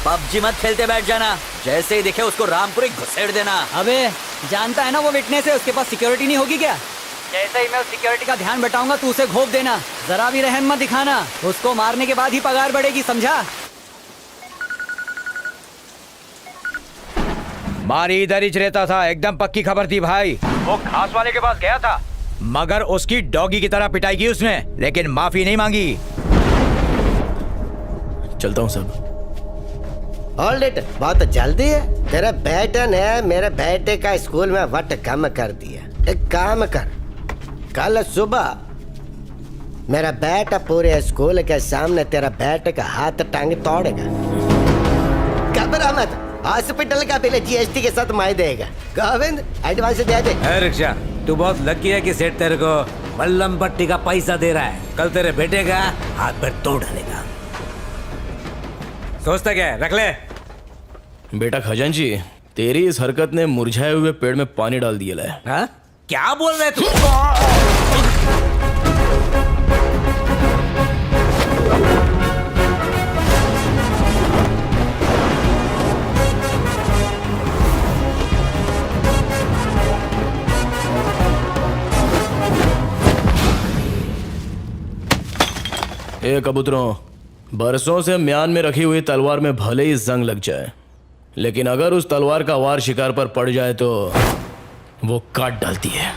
PUBG मत खेलते बैठ जाना, जैसे ही दिखे उसको रामपुरी घुसेड़ देना। अबे जानता है ना वो विटनेस है, उसके पास सिक्योरिटी नहीं होगी क्या? जैसे ही मैं उस सिक्योरिटी का ध्यान बटाऊंगा तू उसे घोप देना, जरा भी रहम मत दिखाना। उसको मारने के बाद ही पगार बढ़ेगी, समझा? मारी इधर ही रहता था, एकदम पक्की खबर थी भाई। वो घास वाले के पास गया था, मगर उसकी डॉगी की तरह पिटाई की उसने, लेकिन माफी नहीं मांगी। चलता हूँ सब। होल्ड इट, बहुत जल्दी है। तेरे बेटे ने मेरे बेटे का स्कूल में वट कम कर दिया। एक काम कर, कल सुबह मेरा बेटा पूरे स्कूल के सामने तेरा बेटे का हाथ टांग तोड़ेगा। घबरा मत, हॉस्पिटल का बिल जीएसटी के साथ मैं देगा। गोविंद एडवांस दे दे। रिक्शा, तू बहुत लकी है कि सेठ तेरे को मल्लम पट्टी का पैसा दे रहा है। कल तेरे बेटे का हाथ पैर तोड़ डालेगा। सोचता क्या है, रख ले। बेटा खजांची, तेरी इस हरकत ने मुरझाए हुए पेड़ में पानी डाल दिया है। हाँ? क्या बोल रहे तू? ए कबूतरों, बरसों से म्यान में रखी हुई तलवार में भले ही जंग लग जाए, लेकिन अगर उस तलवार का वार शिकार पर पड़ जाए तो वो काट डालती है।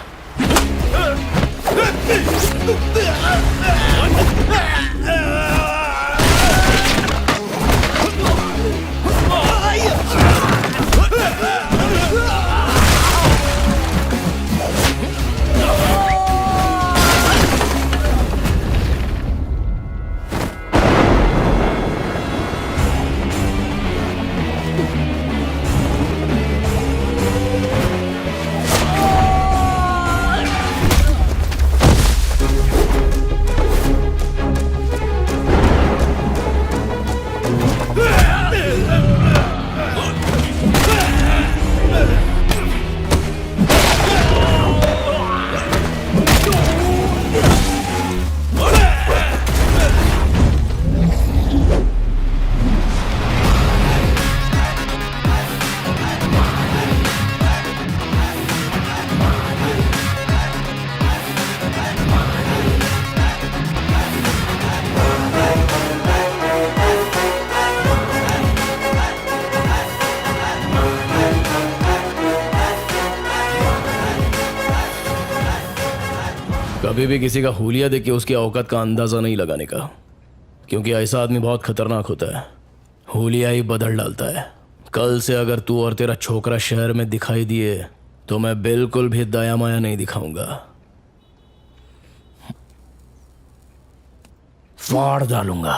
कभी भी किसी का हुलिया देख के उसकी औकात का अंदाजा नहीं लगाने का, क्योंकि ऐसा आदमी बहुत खतरनाक होता है। हुलिया ही बदल डालता है। कल से अगर तू और तेरा छोकरा शहर में दिखाई दिए तो मैं बिल्कुल भी दया माया नहीं दिखाऊंगा, फाड़ डालूंगा।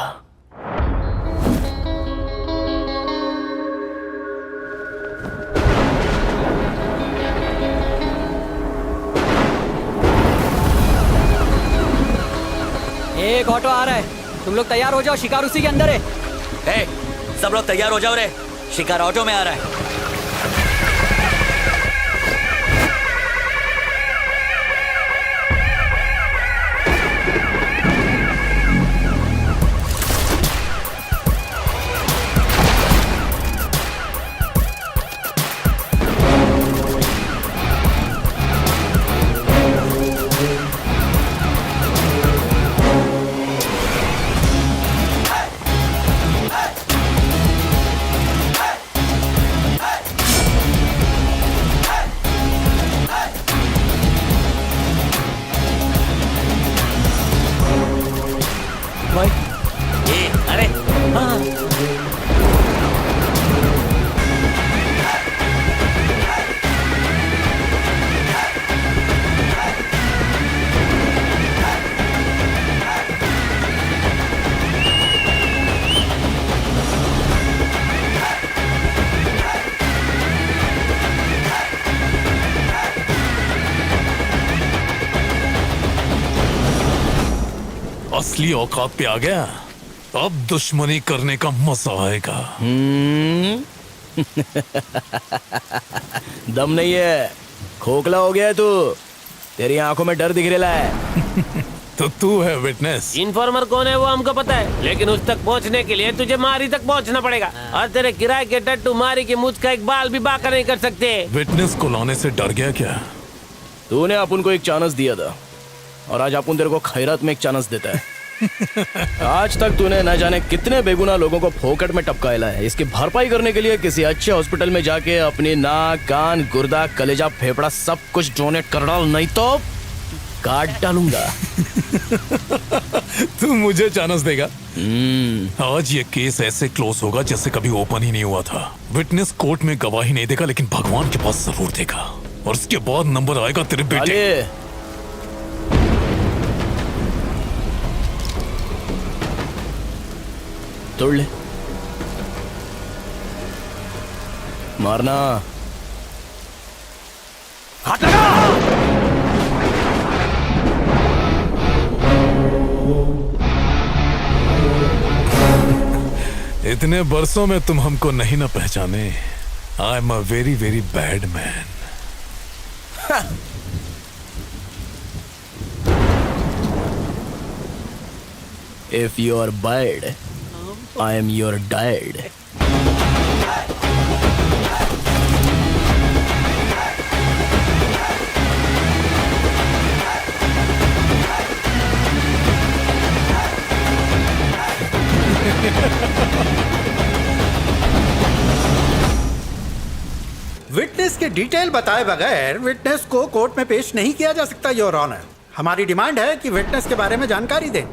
एक ऑटो आ रहा है, तुम लोग तैयार हो जाओ, शिकार उसी के अंदर है। ए, सब लोग तैयार हो जाओ रे, शिकार ऑटो में आ रहा है। अरे हाँ। असली औकात पे आ गया, अब दुश्मनी करने का मजा आएगा। दम नहीं है, खोखला हो गया है तू। तेरी आंखों में डर दिख रहा है। तो तू है विटनेस। इन्फॉर्मर कौन है वो हमको पता है, लेकिन उस तक पहुंचने के लिए तुझे मारी तक पहुंचना पड़ेगा। और तेरे किराए के टट्टू मारी की मुझ का एक बाल भी बाका नहीं कर सकते। विटनेस को लाने से डर गया क्या? तूने अपन को एक चांस दिया था और आज अपन तेरे को खैरात में एक चांस देता है। आज तक तूने न जाने कितने बेगुनाह लोगों को फोकट में टपकाया है। इसकी भरपाई करने के लिए किसी अच्छे हॉस्पिटल में जाके अपनी नाक, कान, गुर्दा, कलेजा, फेफड़ा सब कुछ डोनेट कर डाल, नहीं तो काट डालूंगा। तू मुझे चांस देगा? आज ये केस ऐसे क्लोज होगा जैसे कभी ओपन ही नहीं हुआ था। विटनेस कोर्ट में गवाही नहीं देगा, लेकिन भगवान के पास जरूर देगा, और उसके बाद नंबर आएगा तेरे बेटे। तोड़ ले, मारना। हाथ लगा। इतने बरसों में तुम हमको नहीं ना पहचाने। I am a very very bad man. If you are bad, I am your dad. Witness के डिटेल बताए बगैर विटनेस को कोर्ट में पेश नहीं किया जा सकता योर ऑनर। हमारी डिमांड है कि विटनेस के बारे में जानकारी दें।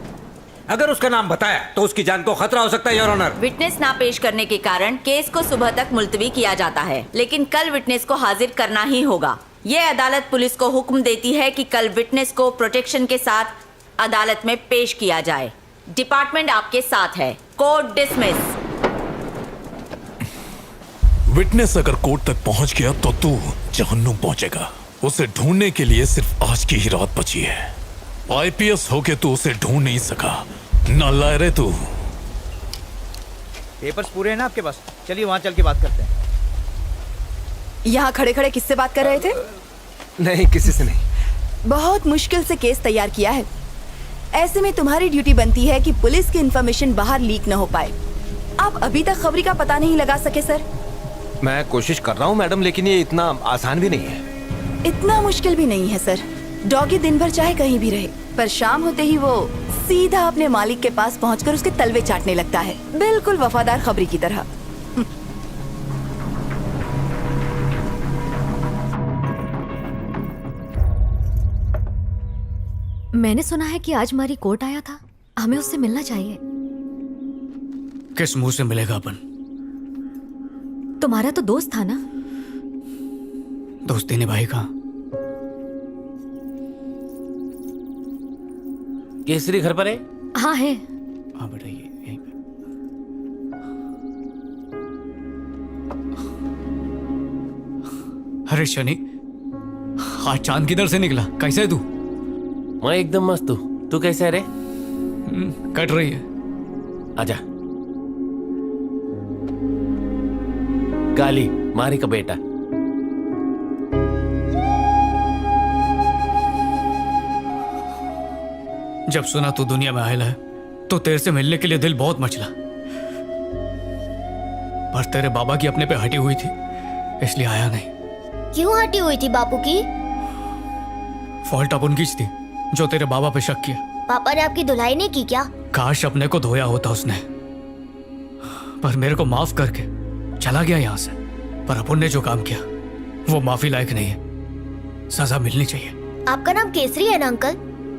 अगर उसका नाम बताया तो उसकी जान को खतरा हो सकता है योर ऑनर। विटनेस ना पेश करने के कारण केस को सुबह तक मुलतवी किया जाता है, लेकिन कल विटनेस को हाजिर करना ही होगा। ये अदालत पुलिस को हुक्म देती है कि कल विटनेस को प्रोटेक्शन के साथ अदालत में पेश किया जाए। डिपार्टमेंट आपके साथ है। Court dismiss. विटनेस अगर कोर्ट तक पहुंच गया तो तू जहन्नुम पहुंचेगा। उसे ढूंढने के लिए सिर्फ आज की ही रात बची है। आईपीएस होके तू उसे ढूंढ नहीं सका, नालायक तू। पेपर्स पूरे हैं ना आपके पास? चलिए वहां चल के बात करते हैं। यहाँ खड़े खड़े किससे बात कर रहे थे? नहीं, किसी से नहीं। बहुत मुश्किल से केस तैयार किया है। ऐसे में तुम्हारी ड्यूटी बनती है कि पुलिस की इंफॉर्मेशन बाहर लीक न हो पाए। आप अभी तक खबरी का पता नहीं लगा सके सर। मैं कोशिश कर रहा हूँ मैडम, लेकिन ये इतना आसान भी नहीं है। इतना मुश्किल भी नहीं है सर। डॉगी दिन भर चाहे कहीं भी रहे, पर शाम होते ही वो सीधा अपने मालिक के पास पहुंचकर उसके तलवे चाटने लगता है, बिल्कुल वफादार खबरी की तरह। मैंने सुना है कि आज हमारी कोर्ट आया था, हमें उससे मिलना चाहिए। किस मुंह से मिलेगा अपन? तुम्हारा तो दोस्त था ना। दोस्ती निभाई कहाँ? केसरी घर पर है? हाँ है। हाँ बेटा, ये यहीं पे। अरे शनि, आज चांद किधर से निकला? कैसे है तू? मैं एकदम मस्त हूँ। तू कैसे है रे? कट रही है। आजा। काली मारी का बेटा। जब सुना तू दुनिया में आयल है तो तेरे से मिलने के लिए दिल बहुत मचला, पर तेरे बाबा की अपने पे हटी हुई थी इसलिए आया नहीं। क्यों हटी हुई थी बापू की? फॉल्ट अपन की थी जो तेरे बाबा पे शक किया। पापा ने आपकी धुलाई नहीं की क्या? काश अपने को धोया होता उसने, पर मेरे को माफ करके चला गया यहाँ से। पर अपन ने जो काम किया वो माफी लायक नहीं है, सजा मिलनी चाहिए। आपका नाम केसरी है ना अंकल?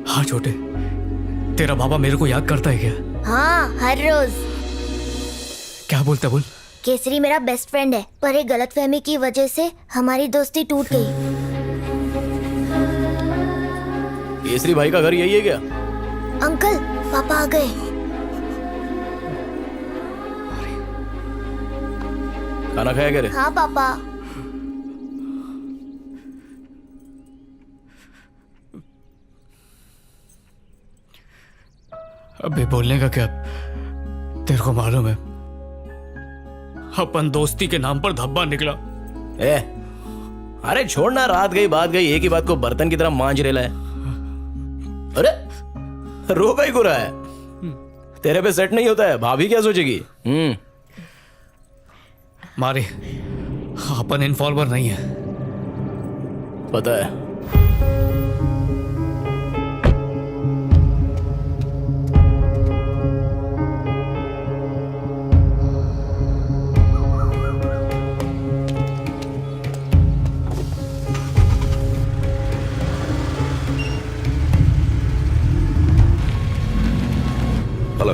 हाँ छोटे, तेरा बाबा मेरे को याद करता है क्या? हाँ, हर रोज। क्या बोलता बोल? केसरी मेरा बेस्ट फ्रेंड है, पर एक गलतफहमी की वजह से हमारी दोस्ती टूट गई। केसरी भाई का घर यही है क्या? अंकल, पापा आ गए। खाना खाया क्या रे? हाँ पापा। अबे बोलने का क्या? तेरे को मालूम है अपन दोस्ती के नाम पर धब्बा निकला। ए, अरे छोड़ना, रात गई बात गई, एक ही बात को बर्तन की तरह मांज रेला है। अरे रो का ही गुरा है, तेरे पे सेट नहीं होता है, भाभी क्या सोचेगी? मारी, अपन इन्फॉर्मर नहीं है। पता है। हेलो,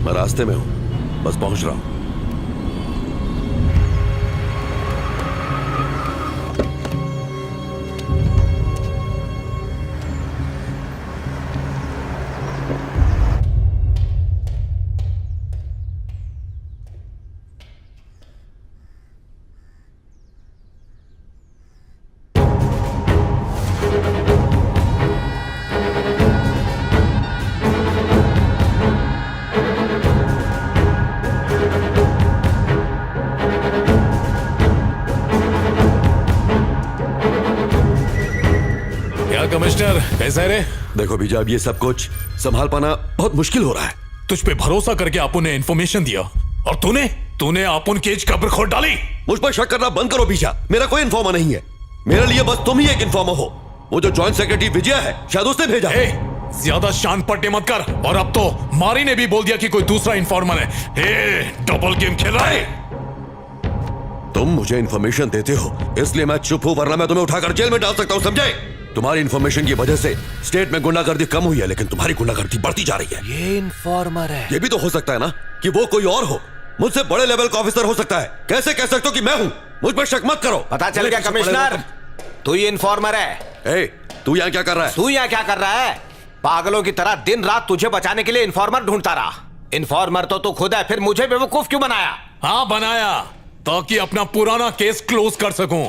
मैं रास्ते में हूं, बस पहुंच रहा हूं। कमिश्नर कैसा है रे? देखो बीजा, अब ये सब कुछ संभाल पाना बहुत मुश्किल हो रहा है। तुझ पे भरोसा करके आपू ने इन्फॉर्मेशन दिया और तूने आपुन केज कब्र खोद डाली। मुझ पर शक करना बंद करो बीजा, मेरा कोई इन्फॉर्मर नहीं है। मेरे लिए बस तुम ही एक इन्फॉर्मर हो। वो जो जॉइंट सेक्रेटरी विजय है, शायद उसने भेजा। ज्यादा शान पट्टे मत कर। और अब तो मारी ने भी बोल दिया कि कोई दूसरा इन्फॉर्मर है। डबल गेम खेल रहा है। तुम मुझे इन्फॉर्मेशन देते हो इसलिए मैं चुप हूं, वरना मैं तुम्हें उठाकर जेल में डाल सकता हूं, समझे? तुम्हारी इन्फॉर्मेशन की वजह से स्टेट में गुंडागर्दी कम हुई है, लेकिन तुम्हारी गुंडागर्दी बढ़ती जा रही है। ये इन्फॉर्मर है। ये भी तो हो सकता है ना कि वो कोई और हो, मुझसे बड़े लेवल का ऑफिसर हो सकता है। कैसे कह सकते हो कि मैं हूं? मुझ पर शक मत करो। पता चल गया कमिश्नर, तू ही इन्फॉर्मर है। तू यहाँ क्या कर रहा है? तू यहाँ क्या कर रहा है? पागलों की तरह दिन रात तुझे बचाने के लिए इन्फॉर्मर ढूंढता रहा। इन्फॉर्मर तो तू खुद है, फिर मुझे बेवकूफ क्यों बनाया? हाँ बनाया, ताकि अपना पुराना केस क्लोज कर सकूं।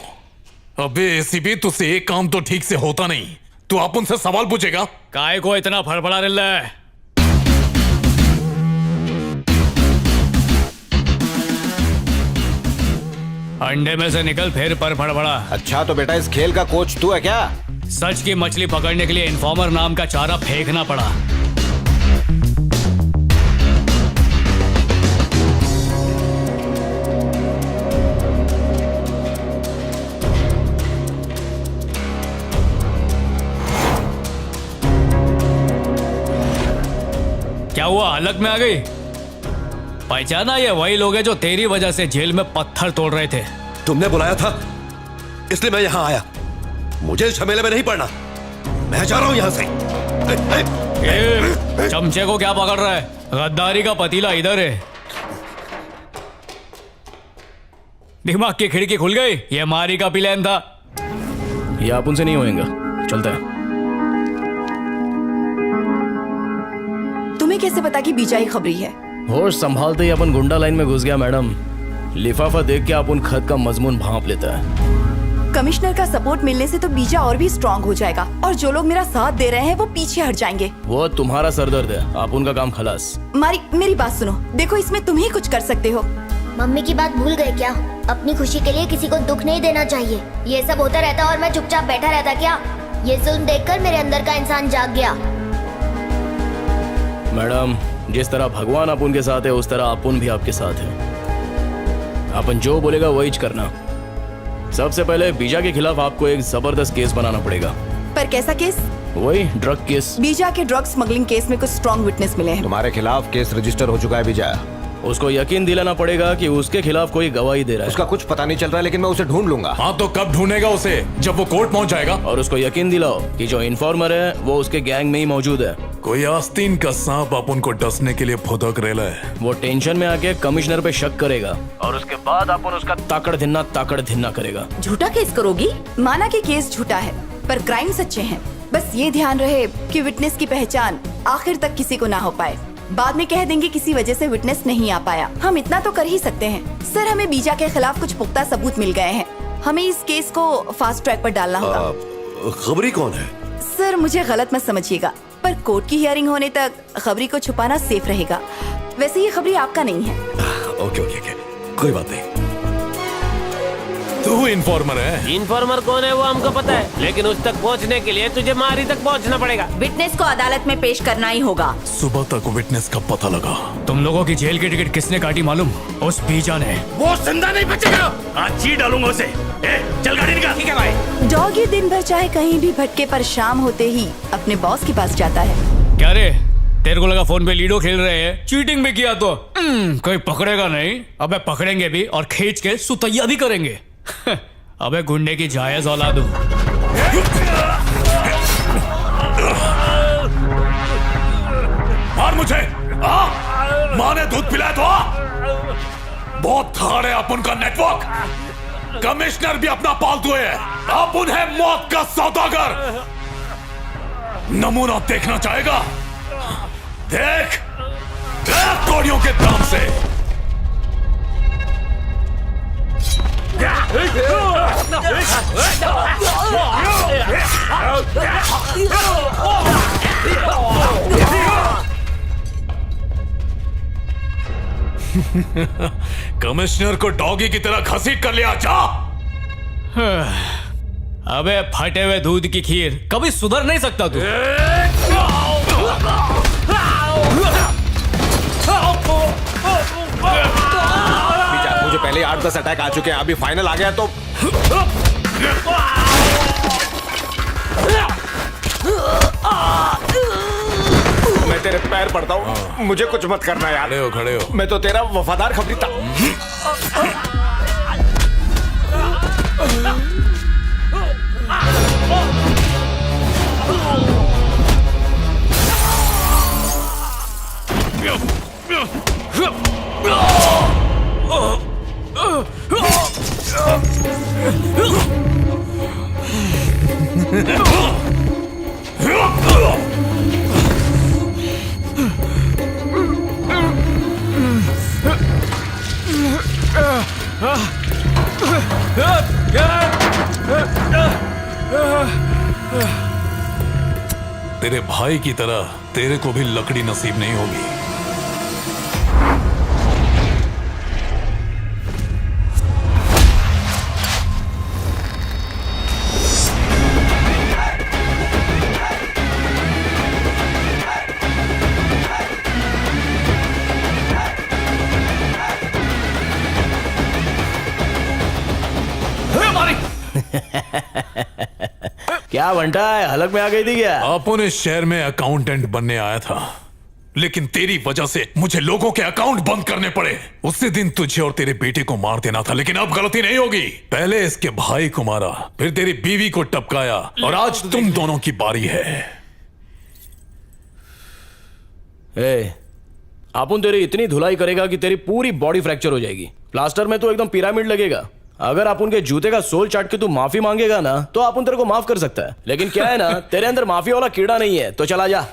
अबे एसीपी, तुझसे एक काम तो ठीक से होता नहीं। तू अपन से सवाल पूछेगा। काय को इतना फड़फड़ा रहा है? अंडे में से निकल फिर पर फड़फड़ा। अच्छा तो बेटा इस खेल का कोच तू है क्या? सच की मछली पकड़ने के लिए इन्फॉर्मर नाम का चारा फेंकना पड़ा। क्या हुआ, हलक में आ गई? पहचाना? ये वही लोग हैं जो तेरी वजह से जेल में पत्थर तोड़ रहे थे। तुमने बुलाया था इसलिए मैं यहाँ आया। मुझे इस झमेले में नहीं पड़ना, मैं जा रहा हूँ यहाँ से। चमचे को क्या पकड़ रहा है? गद्दारी का पतीला इधर है। दिमाग की खिड़की खुल गई। ये मारी का प्लान था। ये आप उनसे नहीं होएगा, चलता है। तुम्हें कैसे पता कि बीजा ही खबरी है? होश संभालते ही अपन गुंडा लाइन में घुस गया मैडम। लिफाफा देख के अपन खत का मजमून भांप लेता है। कमिश्नर का सपोर्ट मिलने से तो बीजा और भी स्ट्रांग हो जाएगा और जो लोग मेरा साथ दे रहे हैं वो पीछे हट जाएंगे। वो तुम्हारा सरदर्द है, आप उनका काम खलास। मारी, मेरी बात सुनो। देखो, इसमें तुम ही कुछ कर सकते हो। मम्मी की बात भूल गए क्या? अपनी खुशी के लिए किसी को दुख नहीं देना चाहिए। ये सब होता रहता और मैं चुपचाप बैठा रहता क्या? ये जुल्म देखकर मेरे अंदर का इंसान जाग गया। मैडम, जिस तरह भगवान अपन के साथ है उस तरह अपन भी आपके साथ है। अपन जो बोलेगा वही करना। सबसे पहले बीजा के खिलाफ आपको एक जबरदस्त केस बनाना पड़ेगा। पर कैसा केस? वही ड्रग केस। बीजा के ड्रग स्मगलिंग केस में कुछ स्ट्रॉन्ग विटनेस मिले हैं। तुम्हारे खिलाफ केस रजिस्टर हो चुका है बीजा। उसको यकीन दिलाना पड़ेगा कि उसके खिलाफ कोई गवाही दे रहा है। उसका कुछ पता नहीं चल रहा है, लेकिन मैं उसे ढूंढ लूंगा। हाँ तो कब ढूंढेगा उसे? जब वो कोर्ट पहुंच जाएगा। और उसको यकीन दिलाओ कि जो इन्फॉर्मर है वो उसके गैंग में ही मौजूद है। कोई आस्तीन का सांप अपन को डसने के लिए फुदक रेला है। वो टेंशन में आके कमिश्नर पे शक करेगा और उसके बाद अपन उसका ताकड़ धिन्ना करेगा। झूठा केस करोगी? माना कि केस झूठा है पर क्राइम सच्चे हैं। बस ये ध्यान रहे कि विटनेस की पहचान आखिर तक किसी को ना हो पाए। बाद में कह देंगे किसी वजह से विटनेस नहीं आ पाया। हम इतना तो कर ही सकते हैं। सर, हमें बीजा के खिलाफ कुछ पुख्ता सबूत मिल गए हैं। हमें इस केस को फास्ट ट्रैक पर डालना होगा। खबरी कौन है? सर, मुझे गलत मत समझिएगा, पर कोर्ट की हियरिंग होने तक खबरी को छुपाना सेफ रहेगा। वैसे ये खबरी आपका नहीं है। ओके, कोई बात नहीं। तू इन्फॉर्मर है? इन्फॉर्मर कौन है वो हमको पता है, लेकिन उस तक पहुंचने के लिए तुझे मारी तक पहुंचना पड़ेगा। विटनेस को अदालत में पेश करना ही होगा। सुबह तक विटनेस का पता लगा। तुम लोगों की जेल की टिकट किसने काटी मालूम? उस बीजा ने। वो जिंदा नहीं बचेगा, आज जी डालूंगा उसे। चल गाड़ी निकाल। ठीक है भाई। डॉगी दिन भर चाहे कहीं भी भटके पर शाम होते ही अपने बॉस के पास जाता है। क्या रे, तेरे को लगा फोन पे लीडो खेल रहे हैं? चीटिंग भी किया तो कोई पकड़ेगा नहीं। अबे पकड़ेंगे भी और खींच के सुतैया भी करेंगे। अबे गुंडे की जायज औलाद हूं। मार मुझे। माँ ने दूध पिलाया तो बहुत थाड़ है अपन का नेटवर्क। कमिश्नर भी अपना पालतू है, अपन है मौत का सौदागर। नमूना देखना चाहेगा? देख कोड़ियों के दाम से। कमिश्नर को डॉगी की तरह घसीट कर लिया। जा। अबे फटे हुए दूध की खीर, कभी सुधर नहीं सकता तू। मुझे पहले 8-10 अटैक आ चुके हैं, अभी फाइनल आ गया तो मैं तेरे पैर पड़ता हूँ। मुझे कुछ मत करना यार। खड़े हो। मैं तो तेरा वफादार खबरी था। तेरे भाई की तरह तेरे को भी लकड़ी नसीब नहीं होगी। क्या बंटा है, हलक में आ गई थी क्या? अपन इस शहर में अकाउंटेंट बनने आया था, लेकिन तेरी वजह से मुझे लोगों के अकाउंट बंद करने पड़े। उसी दिन तुझे और तेरे बेटे को मार देना था, लेकिन अब गलती नहीं होगी। पहले इसके भाई को मारा, फिर तेरी बीवी को टपकाया, और आज तुम दोनों की बारी है। अपन तेरी इतनी धुलाई करेगा कि तेरी पूरी बॉडी फ्रैक्चर हो जाएगी। प्लास्टर में तो एकदम पिरामिड लगेगा। अगर अपन के जूते का सोल चाट के तू माफी मांगेगा ना, तो अपन तेरे को माफ कर सकता है। लेकिन क्या है ना, तेरे अंदर माफी वाला कीड़ा नहीं है, तो चला जा।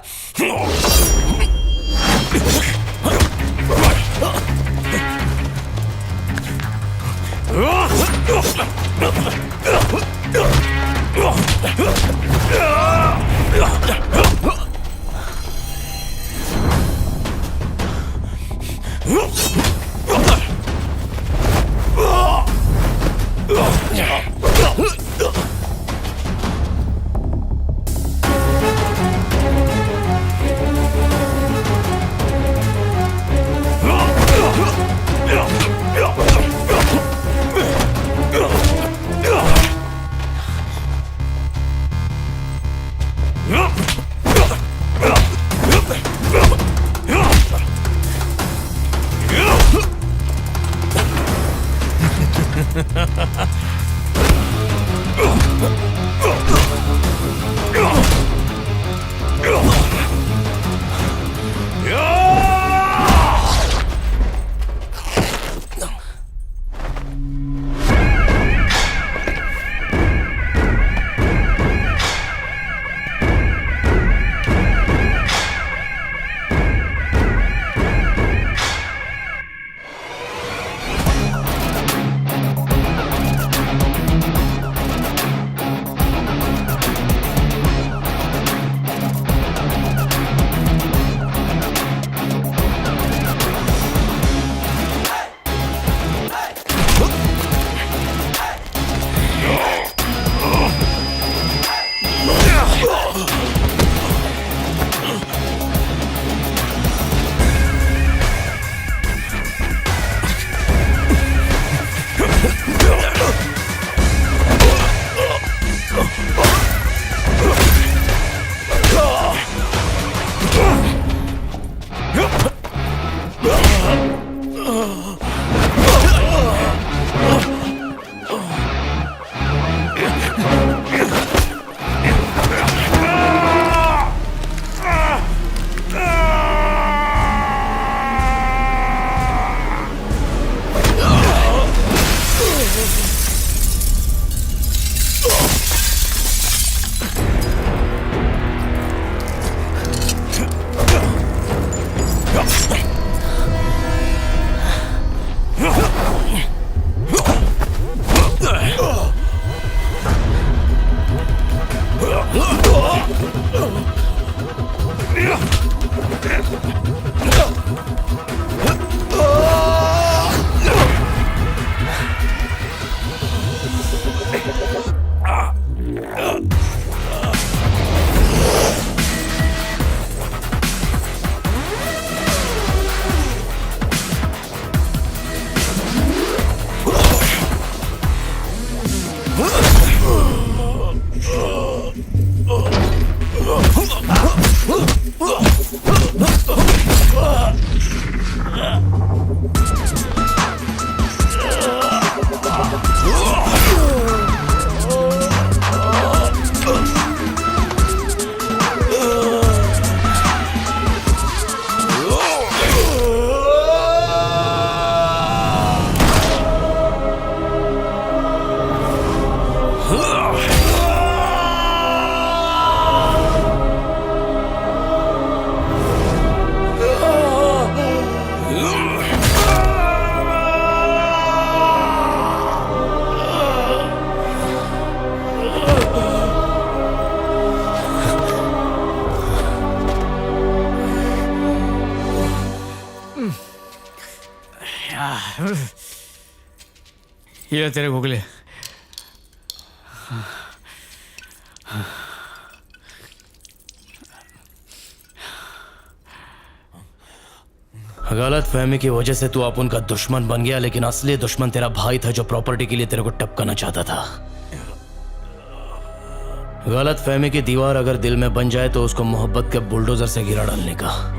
ये तेरे गुगले। गलत फहमी की वजह से तू अपन का दुश्मन बन गया, लेकिन असली दुश्मन तेरा भाई था जो प्रॉपर्टी के लिए तेरे को टपकाना चाहता था। गलत फहमी की दीवार अगर दिल में बन जाए तो उसको मोहब्बत के बुलडोजर से गिरा डालने का।